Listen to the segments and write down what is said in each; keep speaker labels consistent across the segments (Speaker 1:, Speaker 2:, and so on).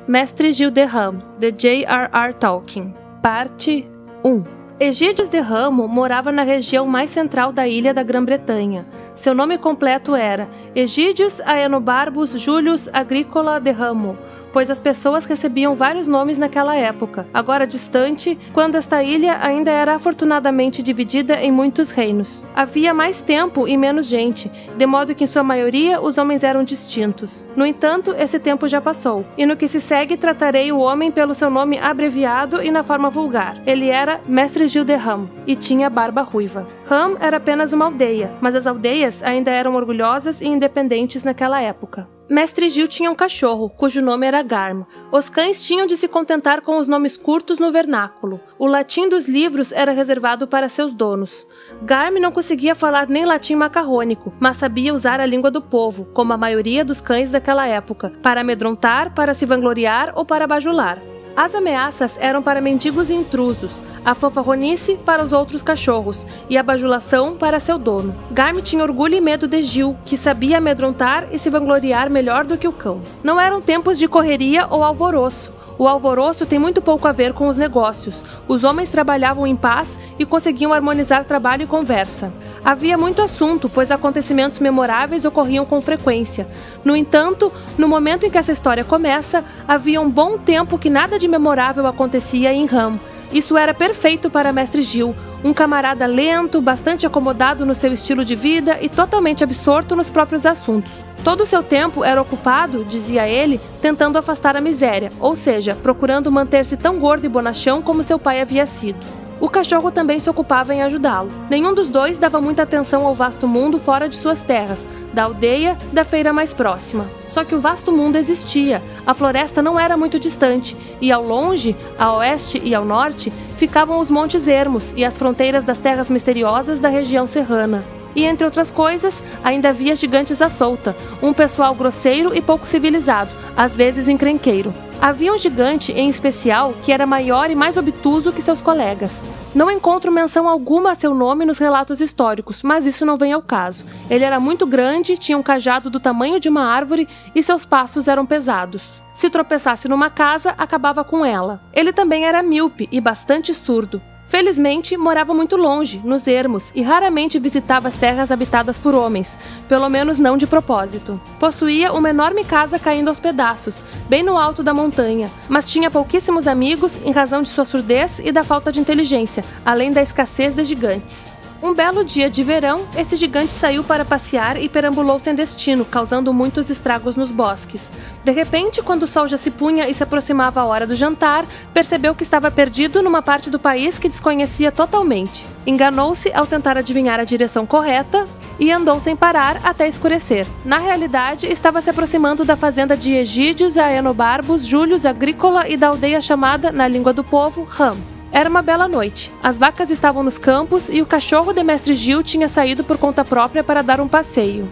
Speaker 1: Mestre Gil de Ramo, de J.R.R. Tolkien. Parte 1. Egídios de Ramo morava na região mais central da ilha da Grã-Bretanha. Seu nome completo era Egídios Aenobarbus Julius Agricola de Ramo, pois as pessoas recebiam vários nomes naquela época, agora distante, quando esta ilha ainda era afortunadamente dividida em muitos reinos. Havia mais tempo e menos gente, de modo que em sua maioria os homens eram distintos. No entanto, esse tempo já passou, e no que se segue tratarei o homem pelo seu nome abreviado e na forma vulgar. Ele era Mestre Gil de Ramo, e tinha barba ruiva. Ramo era apenas uma aldeia, mas as aldeias ainda eram orgulhosas e independentes naquela época. Mestre Gil tinha um cachorro, cujo nome era Garm. Os cães tinham de se contentar com os nomes curtos no vernáculo. O latim dos livros era reservado para seus donos. Garm não conseguia falar nem latim macarrônico, mas sabia usar a língua do povo, como a maioria dos cães daquela época, para amedrontar, para se vangloriar ou para bajular. As ameaças eram para mendigos e intrusos, a fanfarronice para os outros cachorros e a bajulação para seu dono. Garm tinha orgulho e medo de Gil, que sabia amedrontar e se vangloriar melhor do que o cão. Não eram tempos de correria ou alvoroço. O alvoroço tem muito pouco a ver com os negócios. Os homens trabalhavam em paz e conseguiam harmonizar trabalho e conversa. Havia muito assunto, pois acontecimentos memoráveis ocorriam com frequência. No entanto, no momento em que essa história começa, havia um bom tempo que nada de memorável acontecia em Ramo. Isso era perfeito para Mestre Gil, um camarada lento, bastante acomodado no seu estilo de vida e totalmente absorto nos próprios assuntos. Todo o seu tempo era ocupado, dizia ele, tentando afastar a miséria, ou seja, procurando manter-se tão gordo e bonachão como seu pai havia sido. O cachorro também se ocupava em ajudá-lo. Nenhum dos dois dava muita atenção ao vasto mundo fora de suas terras, da aldeia, da feira mais próxima. Só que o vasto mundo existia, a floresta não era muito distante, e ao longe, a oeste e ao norte, ficavam os Montes Ermos e as fronteiras das terras misteriosas da região serrana. E, entre outras coisas, ainda havia gigantes à solta, um pessoal grosseiro e pouco civilizado, às vezes encrenqueiro. Havia um gigante, em especial, que era maior e mais obtuso que seus colegas. Não encontro menção alguma a seu nome nos relatos históricos, mas isso não vem ao caso. Ele era muito grande, tinha um cajado do tamanho de uma árvore e seus passos eram pesados. Se tropeçasse numa casa, acabava com ela. Ele também era míope e bastante surdo. Felizmente, morava muito longe, nos ermos, e raramente visitava as terras habitadas por homens, pelo menos não de propósito. Possuía uma enorme casa caindo aos pedaços, bem no alto da montanha, mas tinha pouquíssimos amigos em razão de sua surdez e da falta de inteligência, além da escassez de gigantes. Um belo dia de verão, esse gigante saiu para passear e perambulou sem destino, causando muitos estragos nos bosques. De repente, quando o sol já se punha e se aproximava a hora do jantar, percebeu que estava perdido numa parte do país que desconhecia totalmente. Enganou-se ao tentar adivinhar a direção correta e andou sem parar até escurecer. Na realidade, estava se aproximando da fazenda de Egídios Aenobarbus Julius Agricola e da aldeia chamada, na língua do povo, Ramo. Era uma bela noite. As vacas estavam nos campos e o cachorro de Mestre Gil tinha saído por conta própria para dar um passeio.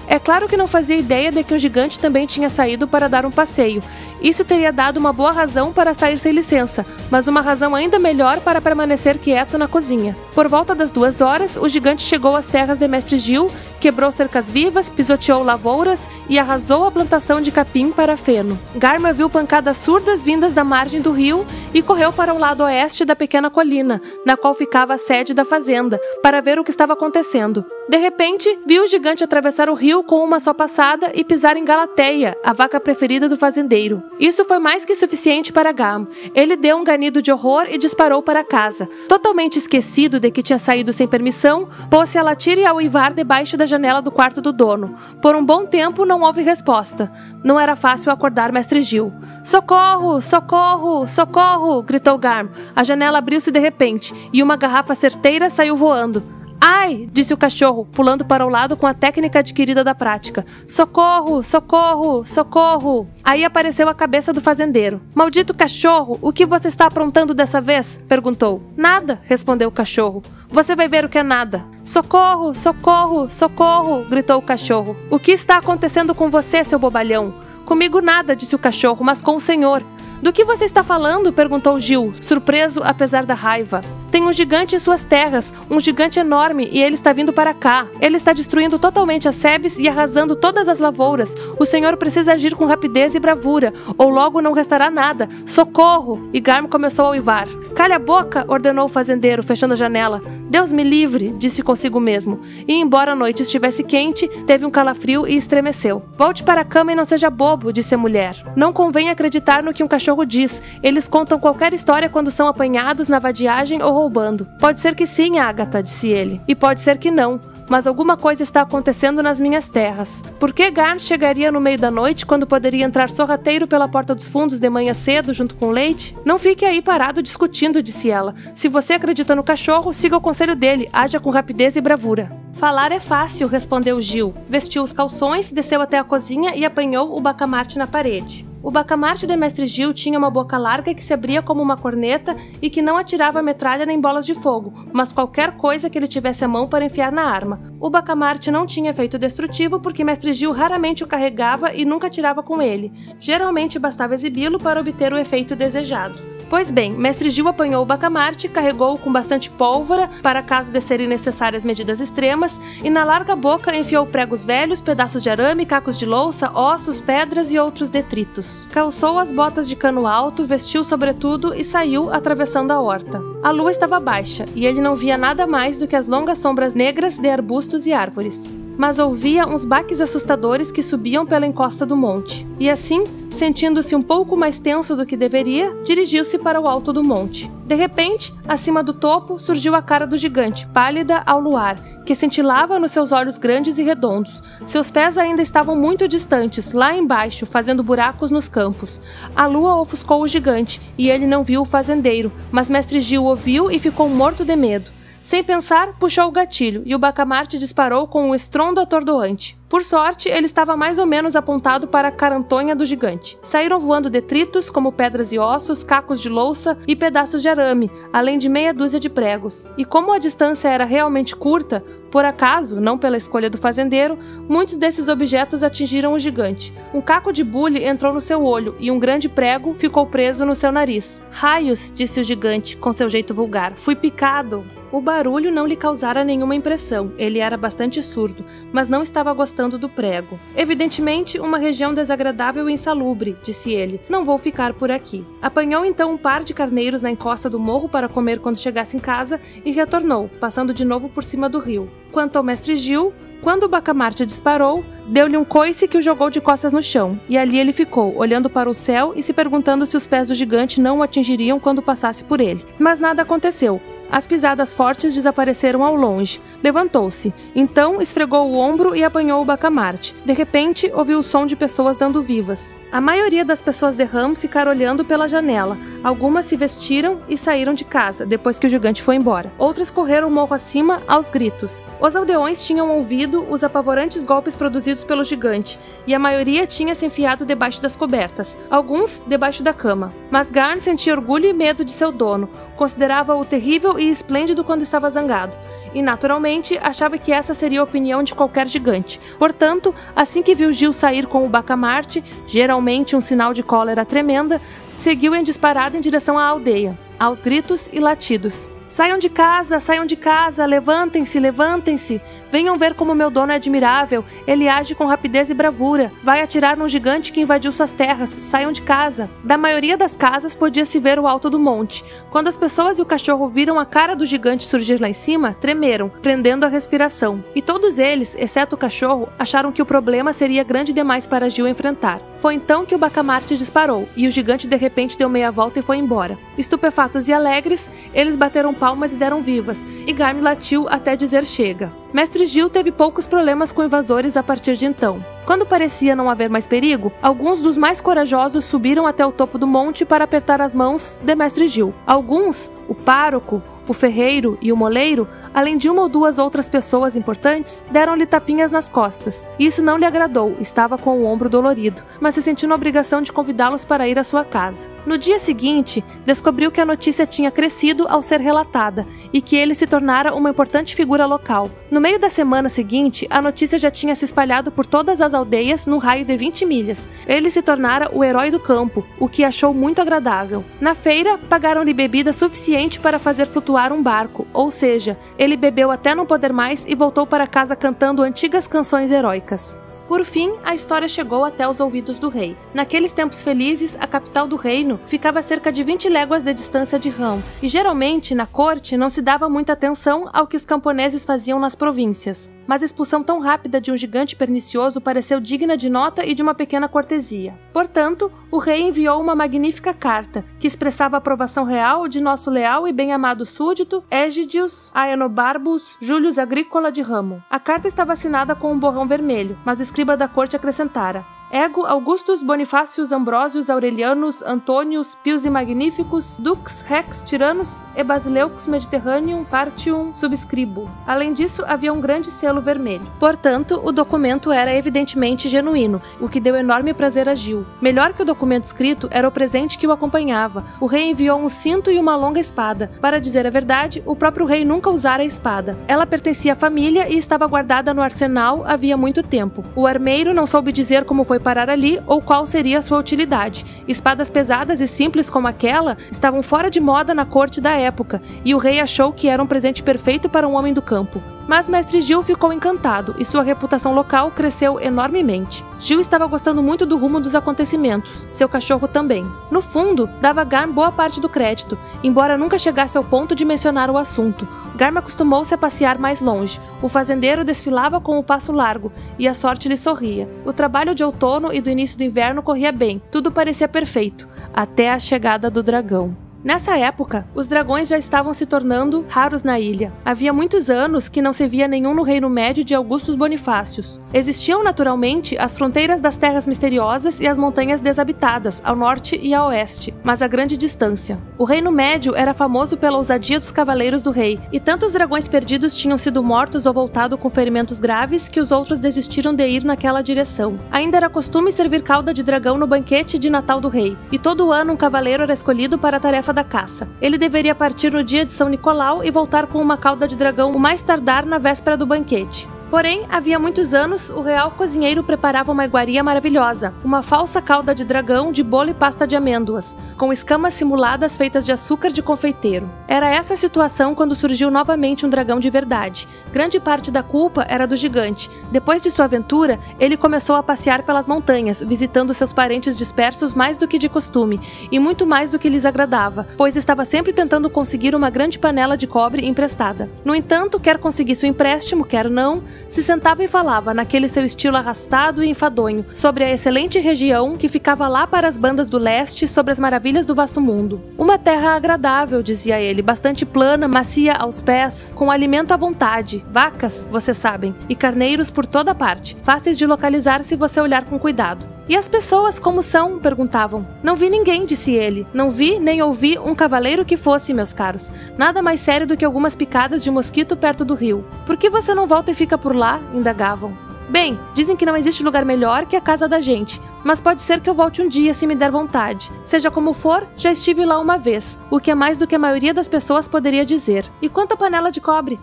Speaker 1: É claro que não fazia ideia de que o gigante também tinha saído para dar um passeio. Isso teria dado uma boa razão para sair sem licença, mas uma razão ainda melhor para permanecer quieto na cozinha. Por volta das 2 horas, o gigante chegou às terras de Mestre Gil, quebrou cercas vivas, pisoteou lavouras e arrasou a plantação de capim para feno. Garm viu pancadas surdas vindas da margem do rio e correu para o lado oeste da pequena colina, na qual ficava a sede da fazenda, para ver o que estava acontecendo. De repente, viu o gigante atravessar o rio com uma só passada e pisar em Galateia, a vaca preferida do fazendeiro. Isso foi mais que suficiente para Garm. Ele deu um ganido de horror e disparou para casa. Totalmente esquecido de que tinha saído sem permissão, pôs-se a latir e a uivar debaixo da janela do quarto do dono. Por um bom tempo não houve resposta. Não era fácil acordar Mestre Gil. "Socorro! Socorro! Socorro!" gritou Garm. A janela abriu-se de repente e uma garrafa certeira saiu voando. "Ai!" disse o cachorro, pulando para o lado com a técnica adquirida da prática. "Socorro! Socorro! Socorro!" Aí apareceu a cabeça do fazendeiro. "Maldito cachorro! O que você está aprontando dessa vez?" perguntou. "Nada!" respondeu o cachorro. "Você vai ver o que é nada." "Socorro! Socorro! Socorro!" gritou o cachorro. "O que está acontecendo com você, seu bobalhão?" "Comigo nada", disse o cachorro, "mas com o senhor." "Do que você está falando?" perguntou Gil, surpreso apesar da raiva. Tem um gigante em suas terras, um gigante enorme, e ele está vindo para cá. Ele está destruindo totalmente as sebes e arrasando todas as lavouras. O senhor precisa agir com rapidez e bravura, ou logo não restará nada. Socorro! E Garm começou a uivar. Calha a boca! Ordenou o fazendeiro, fechando a janela. Deus me livre! Disse consigo mesmo. E embora a noite estivesse quente, teve um calafrio e estremeceu. Volte para a cama e não seja bobo, disse a mulher. Não convém acreditar no que um cachorro diz. Eles contam qualquer história quando são apanhados na vadiagem ou roubando. Pode ser que sim, Agatha, disse ele. E pode ser que não. Mas alguma coisa está acontecendo nas minhas terras. Por que Garm chegaria no meio da noite quando poderia entrar sorrateiro pela porta dos fundos de manhã cedo junto com leite? Não fique aí parado discutindo, disse ela. Se você acredita no cachorro, siga o conselho dele, haja com rapidez e bravura. Falar é fácil, respondeu Gil. Vestiu os calções, desceu até a cozinha e apanhou o bacamarte na parede. O bacamarte de Mestre Gil tinha uma boca larga que se abria como uma corneta e que não atirava metralha nem bolas de fogo, mas qualquer coisa que ele tivesse à mão para enfiar na arma. O bacamarte não tinha efeito destrutivo porque Mestre Gil raramente o carregava e nunca atirava com ele. Geralmente bastava exibi-lo para obter o efeito desejado. Pois bem, Mestre Gil apanhou o bacamarte, carregou-o com bastante pólvora, para caso de serem necessárias medidas extremas, e na larga boca enfiou pregos velhos, pedaços de arame, cacos de louça, ossos, pedras e outros detritos. Calçou as botas de cano alto, vestiu sobretudo e saiu, atravessando a horta. A lua estava baixa, e ele não via nada mais do que as longas sombras negras de arbustos e árvores. Mas ouvia uns baques assustadores que subiam pela encosta do monte. E assim, sentindo-se um pouco mais tenso do que deveria, dirigiu-se para o alto do monte. De repente, acima do topo, surgiu a cara do gigante, pálida ao luar, que cintilava nos seus olhos grandes e redondos. Seus pés ainda estavam muito distantes, lá embaixo, fazendo buracos nos campos. A lua ofuscou o gigante, e ele não viu o fazendeiro, mas Mestre Gil o viu e ficou morto de medo. Sem pensar, puxou o gatilho, e o bacamarte disparou com um estrondo atordoante. Por sorte, ele estava mais ou menos apontado para a carantonha do gigante. Saíram voando detritos, como pedras e ossos, cacos de louça e pedaços de arame, além de meia dúzia de pregos. E como a distância era realmente curta, por acaso, não pela escolha do fazendeiro, muitos desses objetos atingiram o gigante. Um caco de bule entrou no seu olho e um grande prego ficou preso no seu nariz. Raios, disse o gigante, com seu jeito vulgar. Fui picado. O barulho não lhe causara nenhuma impressão. Ele era bastante surdo, mas não estava gostando do prego. Evidentemente, uma região desagradável e insalubre, disse ele. Não vou ficar por aqui. Apanhou então um par de carneiros na encosta do morro para comer quando chegasse em casa e retornou, passando de novo por cima do rio. Quanto ao Mestre Gil, quando o bacamarte disparou, deu-lhe um coice que o jogou de costas no chão, e ali ele ficou, olhando para o céu e se perguntando se os pés do gigante não o atingiriam quando passasse por ele. Mas nada aconteceu. As pisadas fortes desapareceram ao longe. Levantou-se. Então, esfregou o ombro e apanhou o bacamarte. De repente, ouviu o som de pessoas dando vivas. A maioria das pessoas de Ram ficaram olhando pela janela. Algumas se vestiram e saíram de casa, depois que o gigante foi embora. Outras correram morro acima, aos gritos. Os aldeões tinham ouvido os apavorantes golpes produzidos pelo gigante, e a maioria tinha se enfiado debaixo das cobertas, alguns debaixo da cama. Mas Garm sentia orgulho e medo de seu dono. Considerava-o terrível e esplêndido quando estava zangado, e naturalmente achava que essa seria a opinião de qualquer gigante. Portanto, assim que viu Gil sair com o bacamarte, geralmente um sinal de cólera tremenda, seguiu em disparada em direção à aldeia, aos gritos e latidos. Saiam de casa, levantem-se, levantem-se. Venham ver como meu dono é admirável, ele age com rapidez e bravura. Vai atirar num gigante que invadiu suas terras, saiam de casa. Da maioria das casas podia-se ver o alto do monte. Quando as pessoas e o cachorro viram a cara do gigante surgir lá em cima, tremeram, prendendo a respiração. E todos eles, exceto o cachorro, acharam que o problema seria grande demais para Gil enfrentar. Foi então que o bacamarte disparou, e o gigante de repente deu meia volta e foi embora. Estupefatos e alegres, eles bateram palmas e deram vivas, e Garm latiu até dizer chega. Mestre Gil teve poucos problemas com invasores a partir de então. Quando parecia não haver mais perigo, alguns dos mais corajosos subiram até o topo do monte para apertar as mãos de Mestre Gil. Alguns, o pároco, o ferreiro e o moleiro, além de uma ou duas outras pessoas importantes, deram-lhe tapinhas nas costas. Isso não lhe agradou, estava com o ombro dolorido, mas se sentiu na obrigação de convidá-los para ir à sua casa. No dia seguinte, descobriu que a notícia tinha crescido ao ser relatada e que ele se tornara uma importante figura local. No meio da semana seguinte, a notícia já tinha se espalhado por todas as aldeias num raio de 20 milhas. Ele se tornara o herói do campo, o que achou muito agradável. Na feira, pagaram-lhe bebida suficiente para fazer flutuar amontoar um barco, ou seja, ele bebeu até não poder mais e voltou para casa cantando antigas canções heróicas. Por fim, a história chegou até os ouvidos do rei. Naqueles tempos felizes, a capital do reino ficava a cerca de 20 léguas de distância de Rão, e geralmente, na corte, não se dava muita atenção ao que os camponeses faziam nas províncias. Mas a expulsão tão rápida de um gigante pernicioso pareceu digna de nota e de uma pequena cortesia. Portanto, o rei enviou uma magnífica carta, que expressava a aprovação real de nosso leal e bem-amado súdito, Egidius Aenobarbus Július Agrícola de Ramo. A carta estava assinada com um borrão vermelho, mas o escriba da corte acrescentara: Ego Augustus Bonifácios Ambrósios Aurelianus Antônios Pius e Magnificus Dux Rex Tyrannus e Basileux Mediterraneum Partium Subscribo. Além disso, havia um grande selo vermelho. Portanto, o documento era evidentemente genuíno, o que deu enorme prazer a Gil. Melhor que o documento escrito era o presente que o acompanhava. O rei enviou um cinto e uma longa espada. Para dizer a verdade, o próprio rei nunca usara a espada. Ela pertencia à família e estava guardada no arsenal havia muito tempo. O armeiro não soube dizer como foi parar ali ou qual seria a sua utilidade. Espadas pesadas e simples como aquela estavam fora de moda na corte da época, e o rei achou que era um presente perfeito para um homem do campo. Mas Mestre Gil ficou encantado e sua reputação local cresceu enormemente. Gil estava gostando muito do rumo dos acontecimentos, seu cachorro também. No fundo, dava a Garm boa parte do crédito, embora nunca chegasse ao ponto de mencionar o assunto. Garm acostumou-se a passear mais longe. O fazendeiro desfilava com o passo largo, e a sorte lhe sorria. O trabalho de outono e do início do inverno corria bem, tudo parecia perfeito, até a chegada do dragão. Nessa época, os dragões já estavam se tornando raros na ilha. Havia muitos anos que não se via nenhum no Reino Médio de Augustus Bonifácios. Existiam, naturalmente, as fronteiras das terras misteriosas e as montanhas desabitadas, ao norte e a oeste, mas a grande distância. O Reino Médio era famoso pela ousadia dos cavaleiros do rei, e tantos dragões perdidos tinham sido mortos ou voltado com ferimentos graves que os outros desistiram de ir naquela direção. Ainda era costume servir cauda de dragão no banquete de Natal do rei, e todo ano um cavaleiro era escolhido para a tarefa da caça. Ele deveria partir no dia de São Nicolau e voltar com uma cauda de dragão o mais tardar na véspera do banquete. Porém, havia muitos anos, o real cozinheiro preparava uma iguaria maravilhosa, uma falsa cauda de dragão de bolo e pasta de amêndoas, com escamas simuladas feitas de açúcar de confeiteiro. Era essa a situação quando surgiu novamente um dragão de verdade. Grande parte da culpa era do gigante. Depois de sua aventura, ele começou a passear pelas montanhas, visitando seus parentes dispersos mais do que de costume, e muito mais do que lhes agradava, pois estava sempre tentando conseguir uma grande panela de cobre emprestada. No entanto, quer conseguisse o empréstimo, quer não, se sentava e falava, naquele seu estilo arrastado e enfadonho, sobre a excelente região que ficava lá para as bandas do leste, sobre as maravilhas do vasto mundo. Uma terra agradável, dizia ele, bastante plana, macia aos pés, com alimento à vontade, vacas, vocês sabem, e carneiros por toda parte, fáceis de localizar se você olhar com cuidado. E as pessoas como são? Perguntavam. Não vi ninguém, disse ele. Não vi nem ouvi um cavaleiro que fosse, meus caros. Nada mais sério do que algumas picadas de mosquito perto do rio. Por que você não volta e fica por lá? Indagavam. Bem, dizem que não existe lugar melhor que a casa da gente, mas pode ser que eu volte um dia se me der vontade. Seja como for, já estive lá uma vez, o que é mais do que a maioria das pessoas poderia dizer. E quanto à panela de cobre?